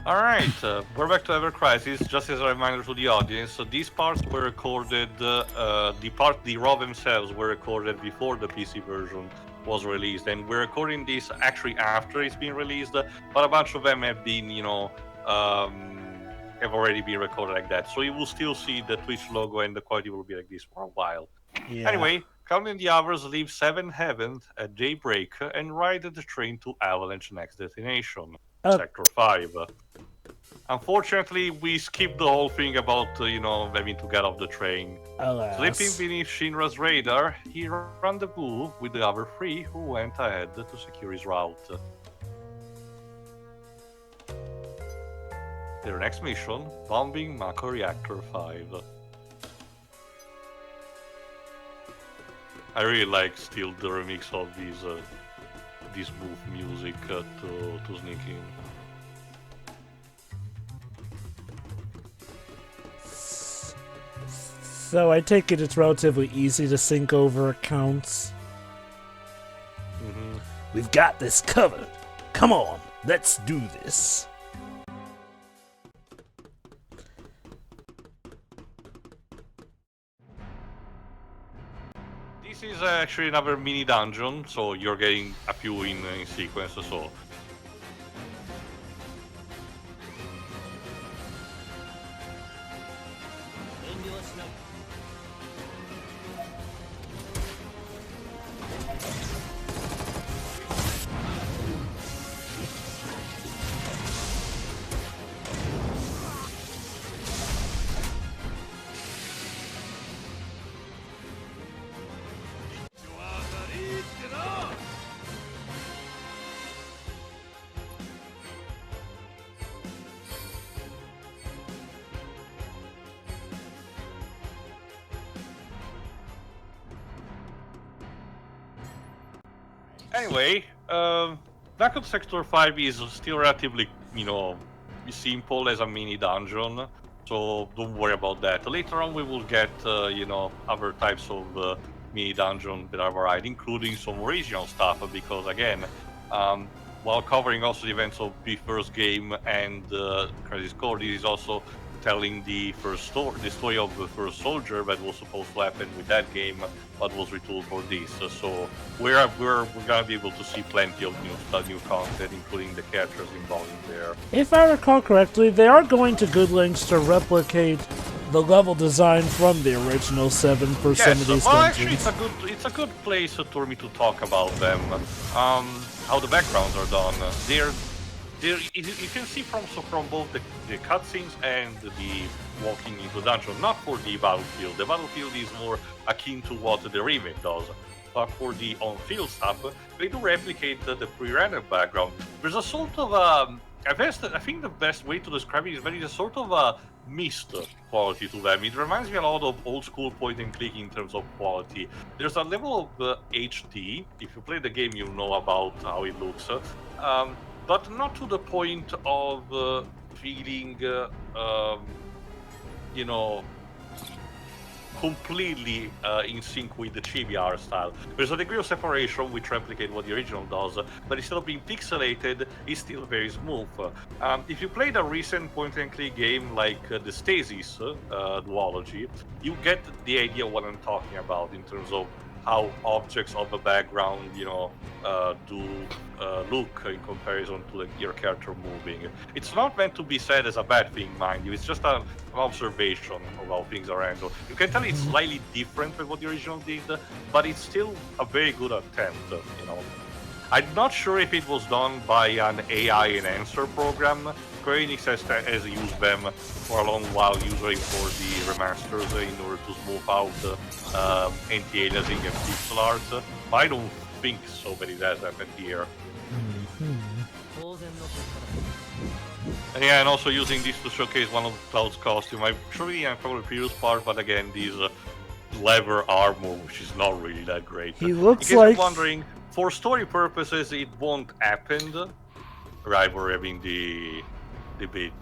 Alright, we're back to Ever Crisis. Just as a reminder to the audience, so these parts were recorded, the raw themselves were recorded before the PC version was released, and we're recording this actually after it's been released, but a bunch of them have been, have already been recorded like that. So you will still see the Twitch logo and the quality will be like this for a while. Yeah. Anyway, counting the hours, leave 7 Heaven at daybreak and ride the train to Avalanche next destination, Sector 5. Unfortunately, we skipped the whole thing about, having to get off the train. Alas. Sleeping beneath Shinra's radar, he rendezvoused with the other three who went ahead to secure his route. Their next mission, bombing Mako Reactor 5. I really like still the remix of this booth music to sneak in. So I take it's relatively easy to sync over accounts. Mm-hmm. We've got this covered. Come on, let's do this. This is actually another mini dungeon, so you're getting a few in sequence, so... Anyway, Back at Sector 5 is still relatively, simple as a mini dungeon, so don't worry about that. Later on we will get, other types of mini dungeon that are varied, including some original stuff, because again, while covering also the events of the first game and Crisis Core, this is also telling the story of the first soldier that was supposed to happen with that game, but was retooled for this. So we're gonna be able to see plenty of new content, including the characters involved in there. If I recall correctly, they are going to good lengths to replicate the level design from the original 7 for some of these actually, dungeons. it's a good place for me to talk about them. How the backgrounds are done. You can see from both the cutscenes and the walking into the dungeon, not for the battlefield. The battlefield is more akin to what the remake does. But for the on-field stuff, they do replicate the pre-rendered background. There's a sort of I think the best way to describe it is that it's a sort of a mist quality to them. It reminds me a lot of old school point and click in terms of quality. There's a level of HD. If you play the game, you'll know about how it looks. But not to the point of feeling, completely in sync with the chibi art style. There's a degree of separation which replicate what the original does, but instead of being pixelated, it's still very smooth. If you played a recent point-and-click game like the Stasis duology, you get the idea of what I'm talking about in terms of how objects of the background, do look in comparison to your character moving. It's not meant to be said as a bad thing, mind you. It's just an observation of how things are handled. You can tell it's slightly different than what the original did, but it's still a very good attempt. I'm not sure if it was done by an AI enhancer program. Square Enix has used them for a long while, usually for the remasters in order to smooth out anti-aliasing and pixel art. But I don't think so that it has happened here. And yeah, and also using this to showcase one of Cloud's costume. I'm sure we have probably the previous part, but again, these leather armor, which is not really that great. He looks in case like... you're wondering, for story purposes, it won't happen. Right, we're having the debate.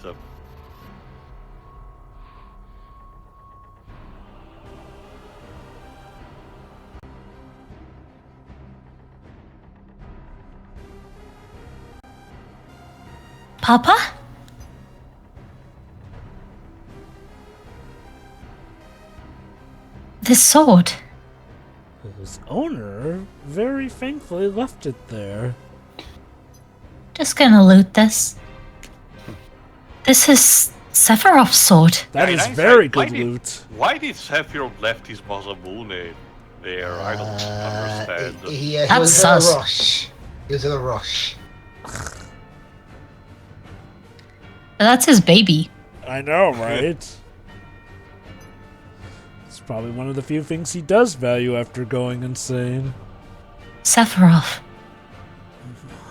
Papa? his sword? His owner very thankfully left it there. Just gonna loot this. This is Sephiroth's sword. That Yeah, is in very hindsight, good loot. Why did Sephiroth left his Masamune there? I don't understand. He That's was sus. in a rush. He was in a rush. That's his baby. I know, right? It's probably one of the few things he does value after going insane. Sephiroth.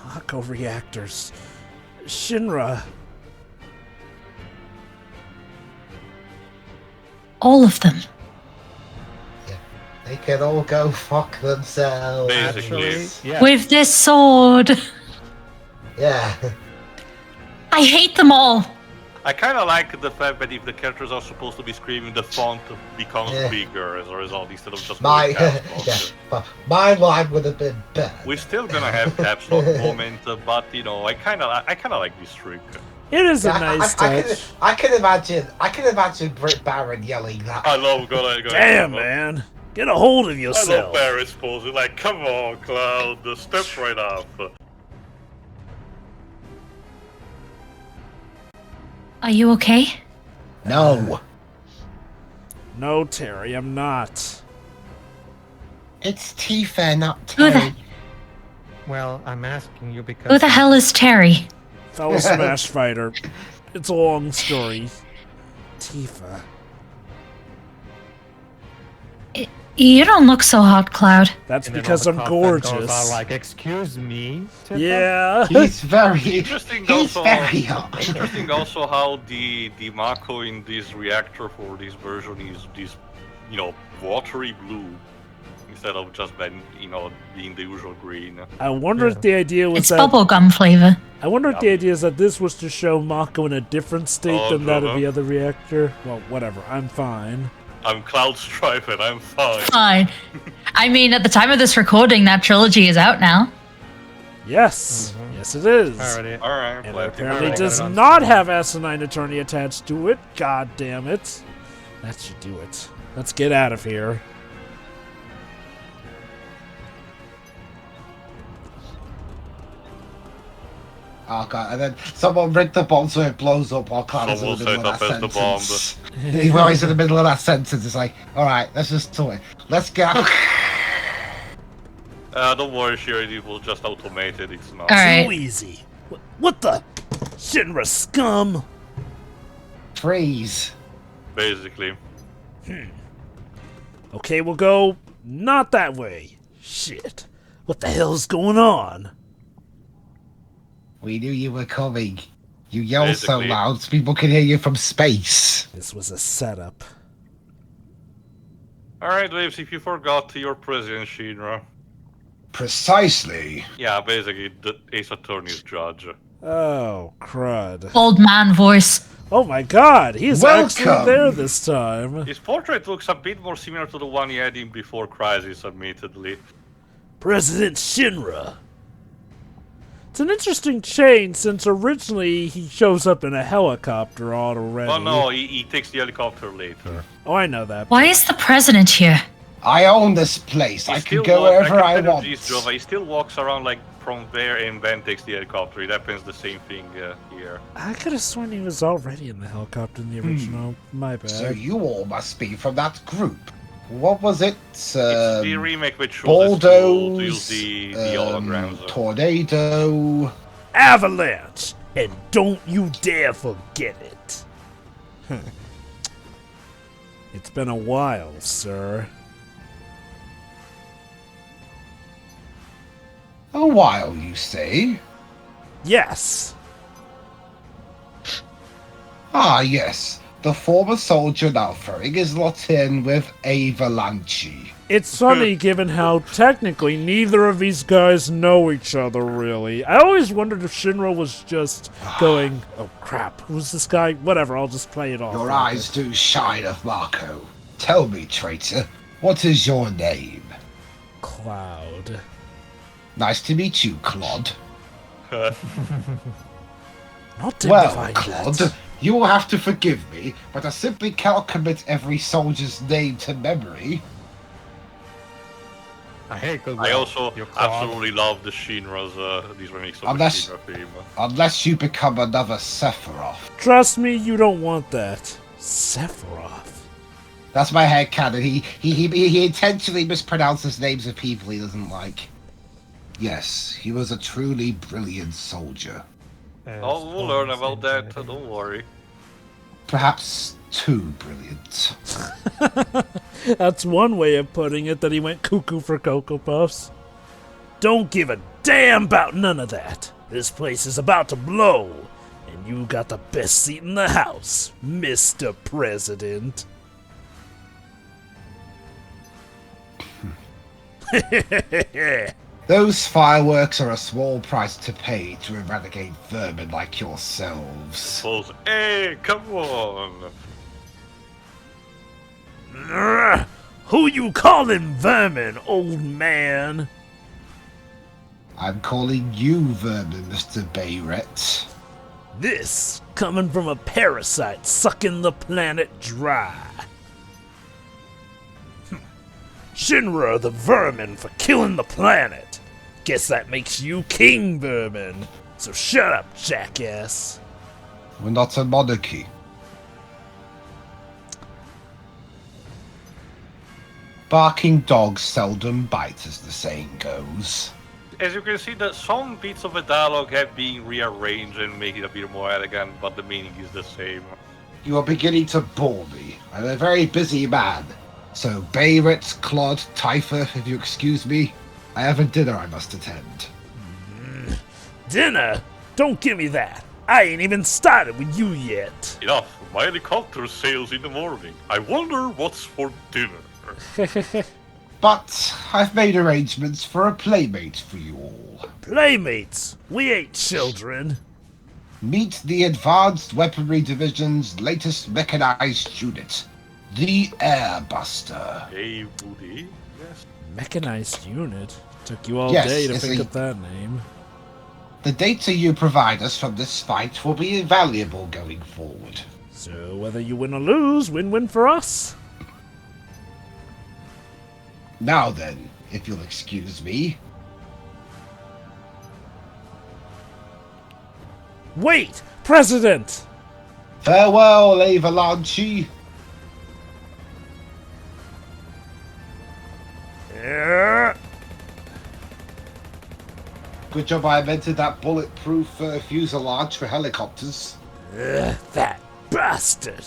Mako reactors. Shinra. All of them. They can all go fuck themselves. Basically. Yeah. With this sword. Yeah. I hate them all. I kind of like the fact that if the characters are supposed to be screaming, the font becomes Yeah. bigger as a result instead of just My going caps lock. yeah, but my line would have been better. We're still gonna have caps lock moment, but you know, I kind of like this trick. It is a Yeah, nice I touch. can imagine Britt Baron yelling that. I love going. Damn, man. Get a hold of I love yourself. Barret's posing. Like, come on, Cloud, step right up. Are you okay? No, No, Terry, I'm not. it's Tifa, not Who Terry. the, Well, I'm asking you because. who the hell is Terry? Fellow Smash Fighter. It's a long story. Tifa. You don't look so hot, Cloud. That's And then because all I'm the cop that goes gorgeous. out like, excuse me. Tifa?" Yeah. He's very, Interesting he's also. very hot. Interesting also how the Mako in this reactor for this version is this, you know, watery blue instead of just being, you know, being the usual green. I wonder if the idea was It's that. bubblegum flavor. I wonder if the idea is that this was to show Mako in a different state Oh, than that of no. the other reactor. Well, whatever. I'm fine. I'm Cloud Strife and I'm fine. Fine. I mean, at the time of this recording, that trilogy is out now. Yes. Yes, it is. Alrighty. Alright, And it plenty. apparently Alright, does got it on not Steam. have Asinine Attorney attached to it. God damn it. That should do it. Let's get out of here. Oh god, and then someone rigged the bomb so it blows up while Cloud is in Someone the middle of set that up as the bomb. sentence. While he's in the middle of that sentence, it's like, alright, let's just do it. Let's go. Don't worry, Sherry, it was just automated, it's not. Alright. Too easy. What the? Shinra scum. Freeze. Basically. Okay, we'll go not that way. Shit. What the hell's going on? We knew you were coming. You yell so Basically. loud, people can hear you from space. This was a setup. Alright, Waves, if you forgot your president, Shinra. Precisely. Yeah, basically, the Ace Attorney's judge. Oh, crud. Old man voice. Oh my god, he's actually Welcome. there this time. His portrait looks a bit more similar to the one he had in Before Crisis, admittedly. President Shinra. It's an interesting change since originally he shows up in a helicopter already. Oh no, he takes the helicopter later. Oh, I know that. Why is the president here? I own this place. I can go wherever I want. He still walks around like from there and then takes the helicopter. It happens the same thing here. I could have sworn he was already in the helicopter in the original. My bad. So you all must be from that group. What was it? It's the remake which shows to use the holograms. Tornado. Avalanche! And don't you dare forget it. It's been a while, sir. A while, you say? Yes. Ah, yes. The former soldier now throwing his lot in with Avalanche. It's funny given how technically neither of these guys know each other, really. I always wondered if Shinra was just going, oh crap, who's this guy? Whatever, I'll just play it off. Your eyes do shine of Marco. Tell me, traitor, what is your name? Cloud. Nice to meet you, Claude. Not Well, dignified Claude, yet. you will have to forgive me, but I simply cannot commit every soldier's name to memory. I also Your clog. absolutely love the Shinra's, these remix of Unless- the Shinra theme. Unless you become another Sephiroth. Trust me, you don't want that. Sephiroth. That's my headcanon. He intentionally mispronounces names of people he doesn't like. Yes, he was a truly brilliant soldier. Oh, we'll learn about that, don't worry. Perhaps too brilliant. That's one way of putting it, that he went cuckoo for Cocoa Puffs. Don't give a damn about none of that. This place is about to blow, and you got the best seat in the house, Mr. President. Those fireworks are a small price to pay to eradicate vermin like yourselves. Suppose, hey, come on! Who you calling vermin, old man? I'm calling you vermin, Mr. Barret. This coming from a parasite sucking the planet dry. Shinra the vermin for killing the planet. Guess that makes you King Vermin. So shut up, jackass. We're not a monarchy. Barking dogs seldom bite, as the saying goes. As you can see, that some bits of the dialogue have been rearranged and make it a bit more elegant, but the meaning is the same. You are beginning to bore me. I'm a very busy man. So, Barret, Claude, Tifa, if you excuse me, I have a dinner I must attend. Dinner? Don't give me that. I ain't even started with you yet. Enough, my helicopter sails in the morning. I wonder what's for dinner. But I've made arrangements for a playmate for you all. Playmates, we ain't children. Meet the Advanced Weaponry Division's latest mechanized unit, the Airbuster. Hey, Woody. Yes. Mechanized unit? Took you all Yes, day to it's think a- of that name. The data you provide us from this fight will be invaluable going forward. So whether you win or lose, win-win for us. Now then, if you'll excuse me. Wait! President! Farewell, Avalanche. Yeah. Good job I invented that bulletproof fuselage for helicopters. That bastard!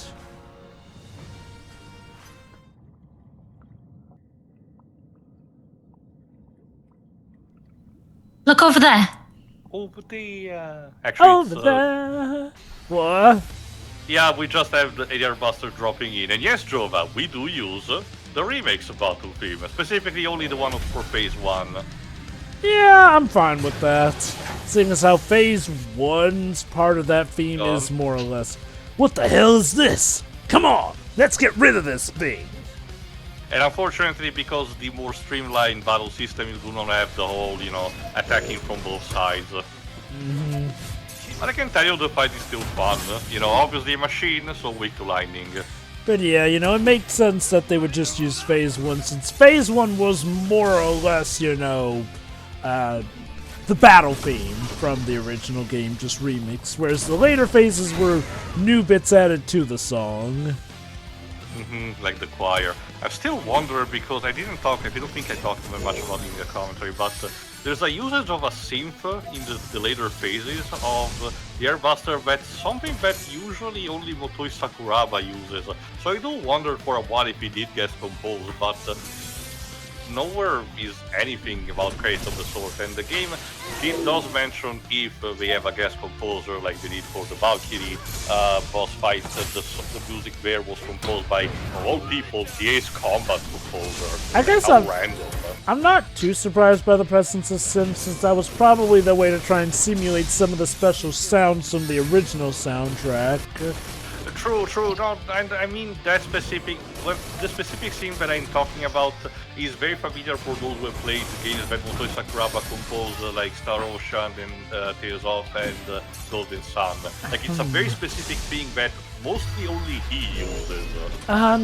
Look over there. Over there. Actually, Over it's, there! What? yeah, we just have the Airbuster dropping in. And yes, Jova, we do use the remakes battle theme, specifically only the one for Phase 1. Yeah, I'm fine with that. Seeing as how Phase 1's part of that theme is more or less, what the hell is this? Come on, let's get rid of this thing. And unfortunately, because the more streamlined battle system, you do not have the whole, attacking from both sides. But I can tell you the fight is still fun. Obviously a machine, so weak to lightning. But yeah, it makes sense that they would just use Phase 1, since Phase 1 was more or less, the battle theme from the original game, just remixed, whereas the later phases were new bits added to the song. Like the choir. I still wonder, because I don't think I talked very much about it in the commentary, but there's a usage of a synth in the later phases of the Airbuster that's something that usually only Motoi Sakuraba uses. So I do wonder for a while if he did get composed, but nowhere is anything about credits of the sort, and the game does mention if they have a guest composer like they did for the Valkyrie boss fight. The music there was composed by, of all people, the Ace Combat composer. I guess How random. I'm not too surprised by the presence of Sims, since that was probably the way to try and simulate some of the special sounds from the original soundtrack. True. No, and I mean that specific. Well, the specific scene that I'm talking about is very familiar for those who have played games that Motoi Sakuraba composed, like Star Ocean and Tales of and Golden Sun. Like it's a very specific thing that mostly only he uses.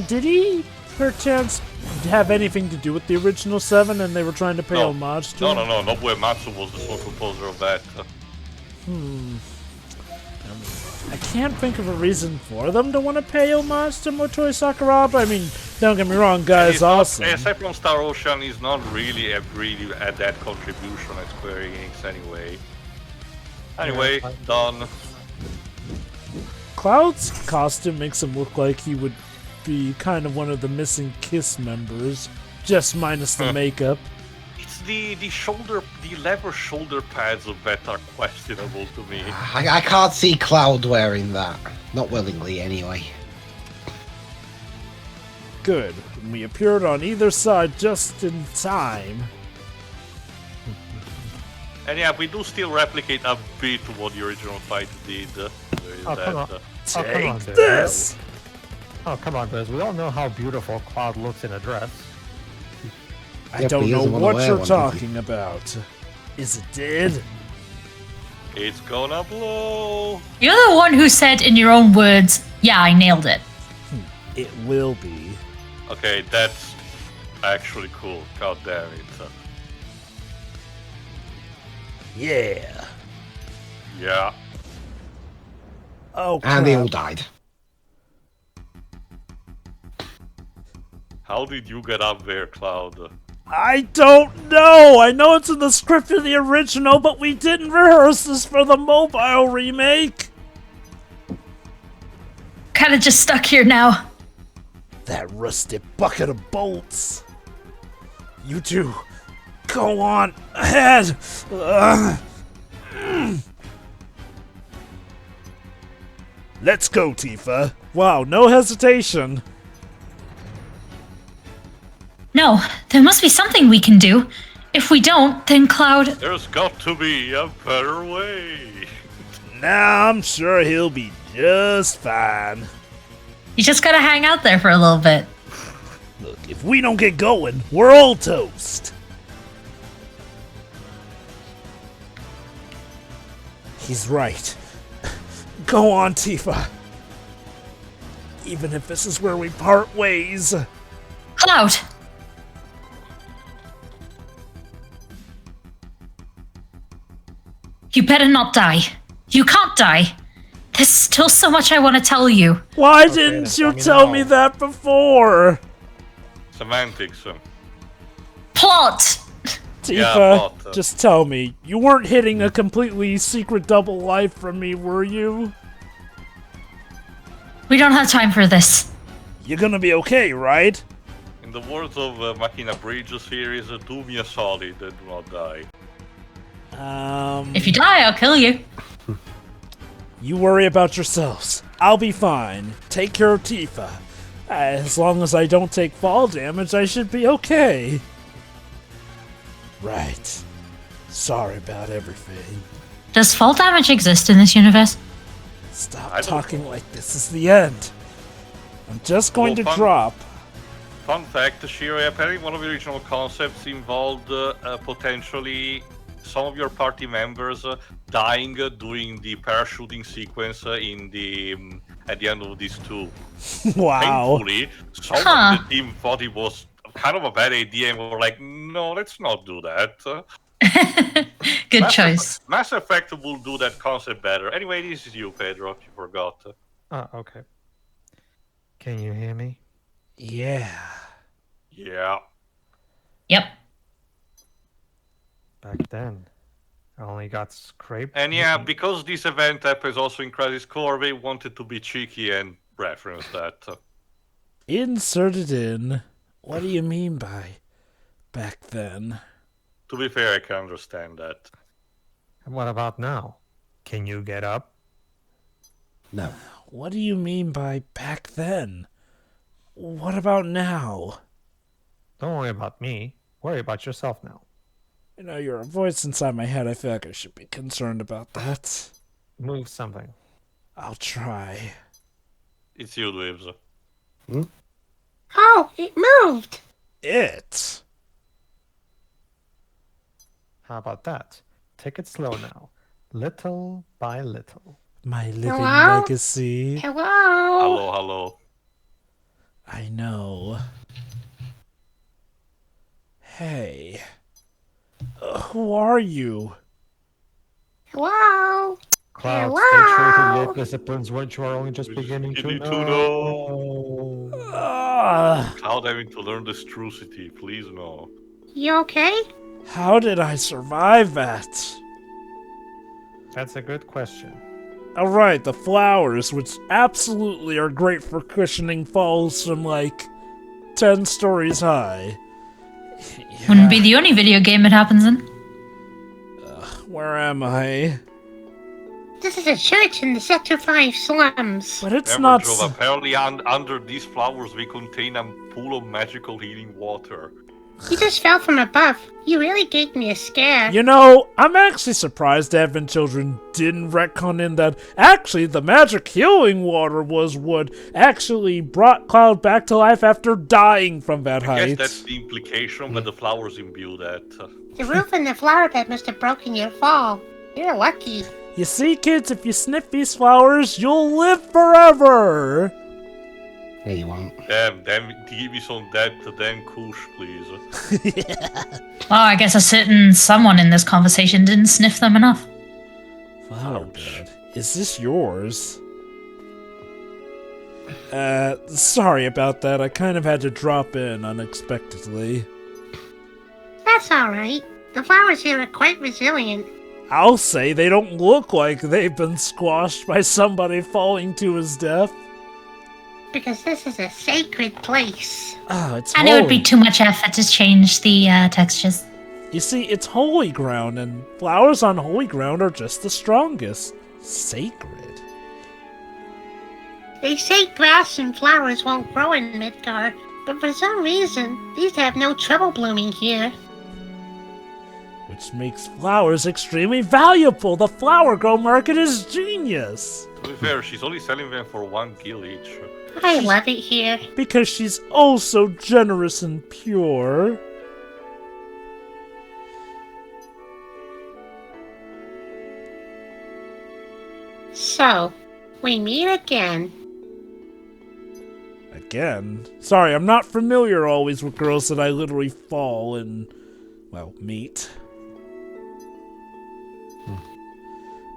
Did he perchance have anything to do with the original 7 and they were trying to pay homage to him? No. Nobuo Ematsu was the sole composer of that. I can't think of a reason for them to want to pay homage to Motoi Sakuraba. I mean, don't get me wrong, guy's awesome. Aside from Star Ocean, he's not really had that contribution at Square Enix anyway. Anyway, done. Cloud's costume makes him look like he would be kind of one of the missing Kiss members, just minus the makeup. It's the leather shoulder pads that are questionable to me. I can't see Cloud wearing that. Not willingly, anyway. Good. We appeared on either side just in time. And yeah, we do still replicate a bit what the original fight did. Come on. Take Biz. this! Oh, come on, Biz. We all know how beautiful Cloud looks in a dress. I Yep, don't he know doesn't wanna what wear you're one, does he? talking about. Is it dead? It's gonna blow. You're the one who said in your own words, yeah, I nailed it. It will be. Okay, that's actually cool. God damn it. Yeah. Yeah. Oh, And they all crap. died. How did you get up there, Cloud? I don't know! I know it's in the script of the original, but we didn't rehearse this for the mobile remake! Kinda just stuck here now. That rusty bucket of bolts. You two, go on ahead! Let's go, Tifa. Wow, no hesitation. No, there must be something we can do. If we don't, then Cloud... There's got to be a better way. Nah, I'm sure he'll be just fine. You just gotta hang out there for a little bit. Look, if we don't get going, we're all toast. He's right. Go on, Tifa. Even if this is where we part ways. Cloud! You better not die. You can't die. There's still so much I want to tell you. Why Okay, didn't then you let me tell know. me that before? Semantics. Plot! Tifa, but, just tell me. You weren't hitting a completely secret double life from me, were you? We don't have time for this. You're gonna be okay, right? In the words of Machina Bridge series, do me a solid and do not die. If you die, I'll kill you. You worry about yourselves. I'll be fine. Take care of Tifa. As long as I don't take fall damage, I should be okay. Right. Sorry about everything. Does fall damage exist in this universe? Stop I don't talking like this is the end. I'm just going Well, to fun- drop. Fun fact, Shiro, apparently one of the original concepts involved potentially some of your party members dying during the parachuting sequence in the at the end of these two. Wow. Thankfully, some Huh. of the team thought it was kind of a bad idea and were like, no, let's not do that. Good choice. Mass Effect will do that concept better. Anyway, this is you, Pedro, if you forgot. Oh, okay. Can you hear me? Yeah. Yeah. Yep. Back then, I only got scraped. And yeah, because this event happens also in Crisis Core, they wanted to be cheeky and reference that. Insert it in. What do you mean by back then? To be fair, I can understand that. And what about now? Can you get up? No. What do you mean by back then? What about now? Don't worry about me. Worry about yourself now. You know, you're a voice inside my head. I feel like I should be concerned about that. Move something. I'll try. It's you, Dibs. Oh, it moved. It. How about that? Take it slow now. Little by little. My living Hello? legacy. Hello. Hello. I know. Hey. Who are you? Hello. Cloud, Hello? stay true to your disciplines, which you are only just Just beginning to beginning to know. Cloud having to learn this trucity, please no. You okay? How did I survive that? That's a good question. Alright, the flowers, which absolutely are great for cushioning falls from like 10 stories high. Wouldn't be the only video game it happens in. Where am I? This is a church in the Sector 5 slums. But it's Never not. drove. Apparently, under these flowers, we contain a pool of magical healing water. You just fell from above. You really gave me a scare. You know, I'm actually surprised Advent Children didn't retcon in that actually the magic healing water was what actually brought Cloud back to life after dying from that I height. guess that's the implication, but the flowers imbue that. The roof and the flower bed must have broken your fall. You're lucky. You see, kids, if you sniff these flowers, you'll live forever! Yeah, you won't. Damn, give me some that damn kush, please. Well, I guess a certain someone in this conversation didn't sniff them enough. Flower bed. Is this yours? Sorry about that. I kind of had to drop in unexpectedly. That's alright. The flowers here are quite resilient. I'll say they don't look like they've been squashed by somebody falling to his death. Because this is a sacred place. Oh, it's And it would be too much effort to change the textures. You see, it's holy ground, and flowers on holy ground are just the strongest. Sacred. They say grass and flowers won't grow in Midgar, but for some reason, these have no trouble blooming here. Which makes flowers extremely valuable. The flower grow market is genius. To be fair, she's only selling them for 1 gil each. I love it here. Because she's oh so generous and pure. So, we meet again. Again? Sorry, I'm not familiar always with girls that I literally fall and, well, meet.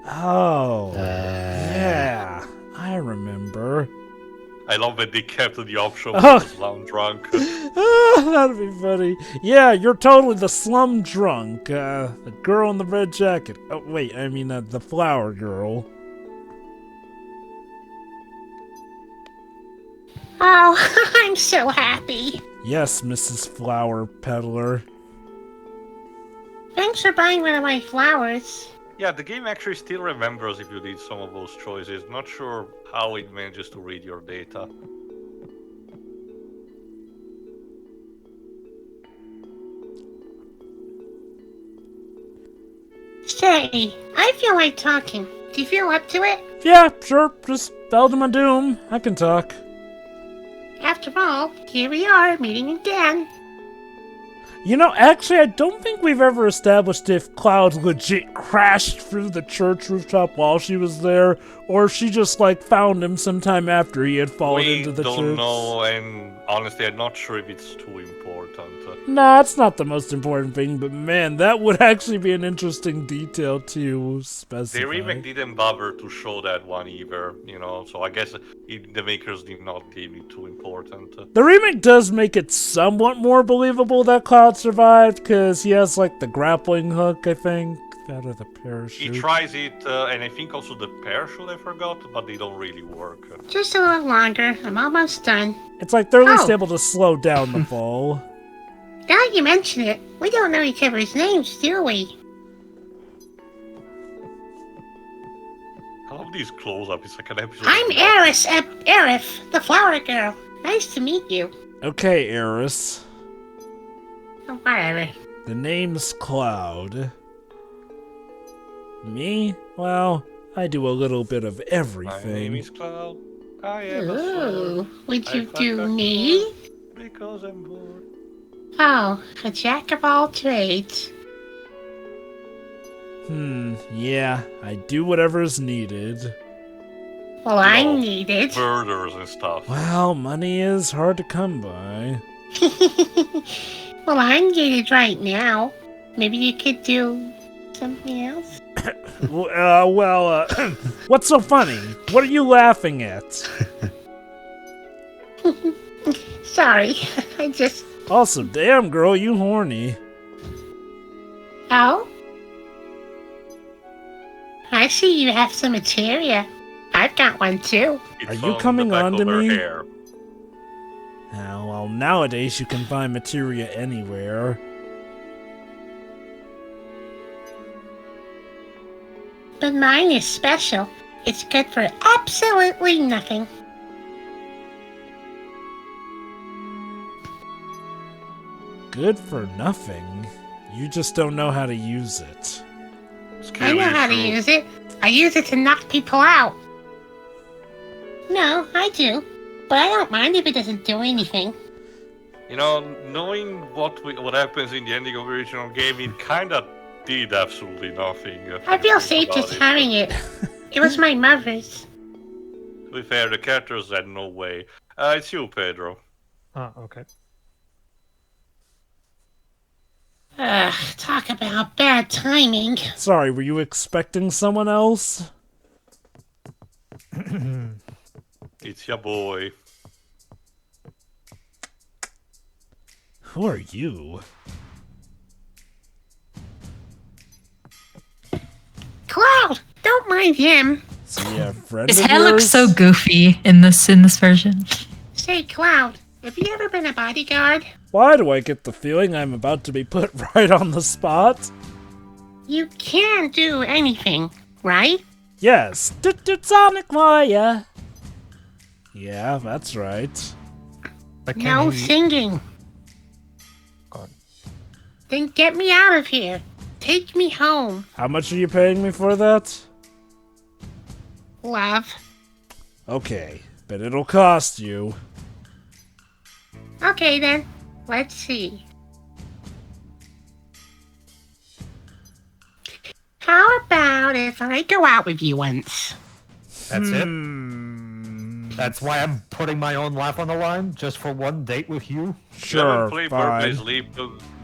Oh, yeah, I remember. I love that they kept the option Oh. for the slum drunk. That'd be funny. Yeah, you're totally the slum drunk. The girl in the red jacket. Oh, wait, I mean the flower girl. Oh, I'm so happy. Yes, Mrs. Flower Peddler. Thanks for buying one of my flowers. Yeah, the game actually still remembers if you did some of those choices. Not sure how it manages to read your data. Say, I feel like talking. Do you feel up to it? Yeah, sure, just fell to my doom. I can talk. After all, here we are, meeting again. You know, actually, I don't think we've ever established if Cloud legit crashed through the church rooftop while she was there, or if she just, like, found him sometime after he had fallen into the church. We don't know, and honestly, I'm not sure if it's too important. Nah, it's not the most important thing, but man, that would actually be an interesting detail to specify. The remake didn't bother to show that one either, you know, so I guess the makers did not deem it too important. The remake does make it somewhat more believable that Cloud survived, because he has, like, the grappling hook, I think, out of the parachute. He tries it, and I think also the parachute I forgot, but they don't really work. Just a little longer. I'm almost done. It's like they're at least Oh. able to slow down the fall. Now you mention it, we don't know each other's names, do we? I love these close-ups, it's like an episode. I'm Eris, Aerith, the flower girl. Nice to meet you. Okay, Eris. Oh, whatever. The name's Cloud. Me? Well, I do a little bit of My everything. name is Cloud. I am a sword. Would I you fuck do a me? sword because I'm bored. Oh, a jack of all trades. Yeah, I do whatever's needed. Well, I'm needed. Murders and stuff. Well, money is hard to come by. Well, I'm needed right now. Maybe you could do something else? What's so funny? What are you laughing at? Sorry, I just... Also, damn girl, you horny. Oh? I see you have some materia. I've got one too. It's Are you on coming the back on of to her me? hair. Well, nowadays you can find materia anywhere. But mine is special. It's good for absolutely nothing. Good for nothing. You just don't know how to use it. I know how to use it. I use it to knock people out. No, I do. But I don't mind if it doesn't do anything. You know, knowing what happens in the ending of the original game, it kinda did absolutely nothing. I feel safe just having it. It was my mother's. To be fair, the characters had no way. It's you, Pedro. Oh, okay. Talk about bad timing. Sorry, were you expecting someone else? It's your boy. Who are you? Cloud! Don't mind him. Is he a friend His of hair looks yours? so goofy in this version. Say, Cloud, have you ever been a bodyguard? Why do I get the feeling I'm about to be put right on the spot? You can do anything, right? Yes, Sonic Wire. Yeah, that's right. But No he... singing. God. Then get me out of here. Take me home, How much are you paying me for that? love. Okay, but it'll cost you. Okay then, let's see. How about if I go out with you once? That's it? That's why I'm putting my own life on the line? Just for one date with you? Sure, Play fine. Birthday Sleep.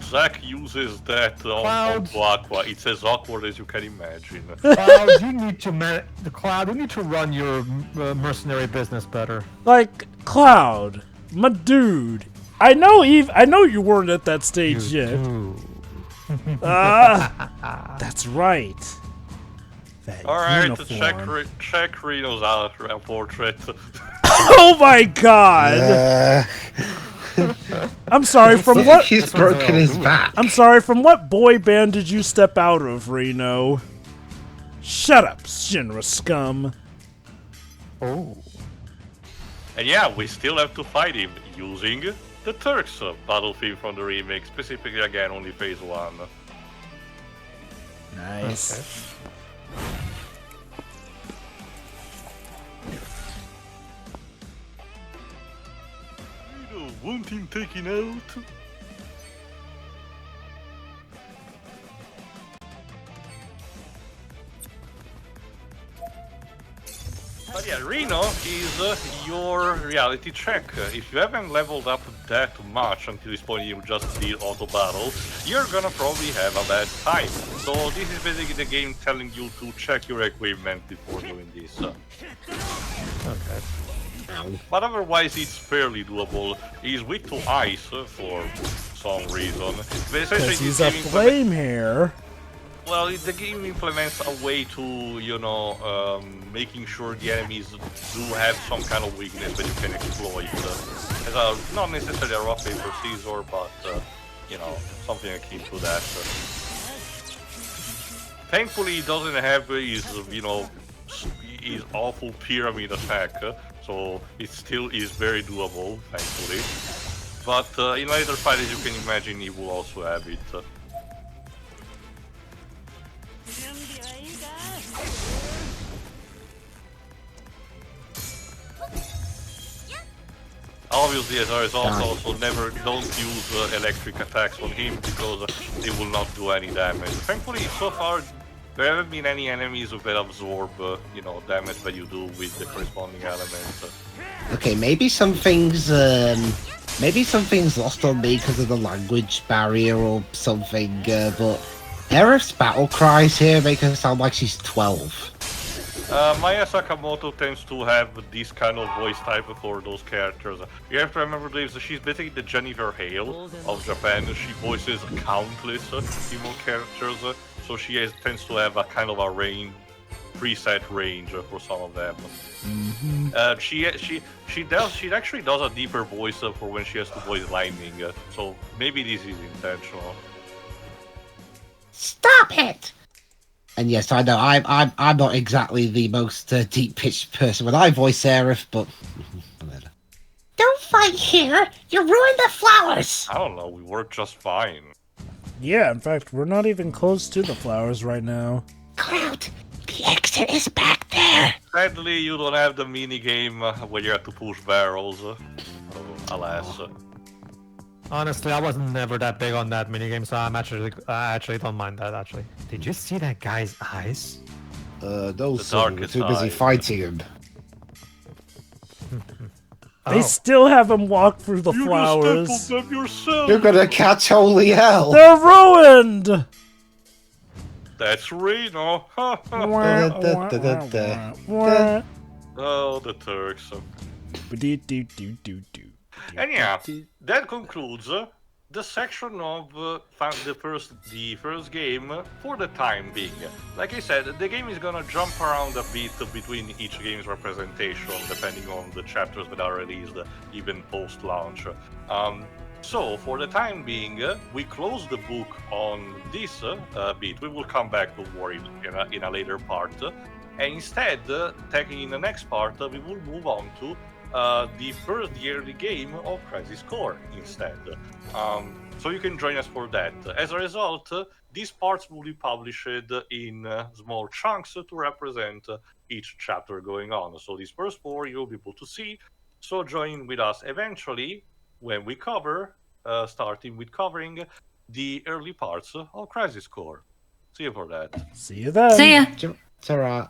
Zach uses that on Aqua. It's as awkward as you can imagine. Cloud, you need to Cloud, you need to run your mercenary business better. Like, Cloud, my dude. I know you weren't at that stage yet. That's right. That Alright, uniform. check Reno's portrait. Oh my god! I'm sorry, from what? He's broken his back. I'm sorry, from what boy band did you step out of, Reno? Shut up, Shinra scum. Oh. And yeah, we still have to fight him using the Turks battle theme from the remake, specifically again only phase 1. Nice. Okay. Want him taken out? But yeah, Reno is your reality check. If you haven't leveled up that much until this point, you just did auto battle, you're gonna probably have a bad time. So this is basically the game telling you to check your equipment before doing this. Okay. But otherwise, it's fairly doable. He's weak to ice for some reason. But essentially, Because he's this a game flame hair. Well, the game implements a way to, you know, making sure the enemies do have some kind of weakness that you can exploit. As a, not necessarily a rock, paper, scissors, but, you know, something akin to that. Thankfully, he doesn't have his, you know, his awful pyramid attack, so it still is very doable, thankfully. But in later fights, as you can imagine, he will also have it. Obviously, there is also never don't use electric attacks on him because they will not do any damage. Thankfully, so far there haven't been any enemies who can absorb, damage that you do with the corresponding elements. Okay, maybe something's lost on me because of the language barrier or something. But Aerith's battle cries here make her sound like she's 12. Maya Sakamoto tends to have this kind of voice type for those characters. You have to remember, Dave, she's basically the Jennifer Hale of Japan. She voices countless female characters, so she tends to have a kind of a preset range for some of them. She actually does a deeper voice for when she has to voice lightning, so maybe this is intentional. Stop it! And yes, I know I'm not exactly the most deep-pitched person when I voice Aerith, but Don't fight here! You ruined the flowers! I don't know, we work just fine. Yeah, in fact, we're not even close to the flowers right now. Cloud, the exit is back there! Sadly, you don't have the mini game where you have to push barrels. Alas. Honestly, I wasn't never that big on that minigame, so I actually don't mind that, actually. Did you see that guy's eyes? no, The sir, we're darkest too busy eyes. fighting him. They still have him walk through the You flowers. just templed them yourself! You're gonna catch holy hell! They're ruined! That's Reno! Wah, wah, wah, wah. Oh, the Turks. Do-do-do-do-do. And yeah, that concludes the section of the first game for the time being. Like I said, the game is gonna jump around a bit between each game's representation, depending on the chapters that are released, even post-launch. So, for the time being, we close the book on this bit. We will come back to war in a later part. And instead, taking in the next part, we will move on to the early game of Crisis Core instead. So you can join us for that. As a result, these parts will be published in small chunks to represent each chapter going on. So these first 4 you'll be able to see. So join with us eventually when we cover, starting with covering the early parts of Crisis Core. See you for that. See you then. See ya. It's alright.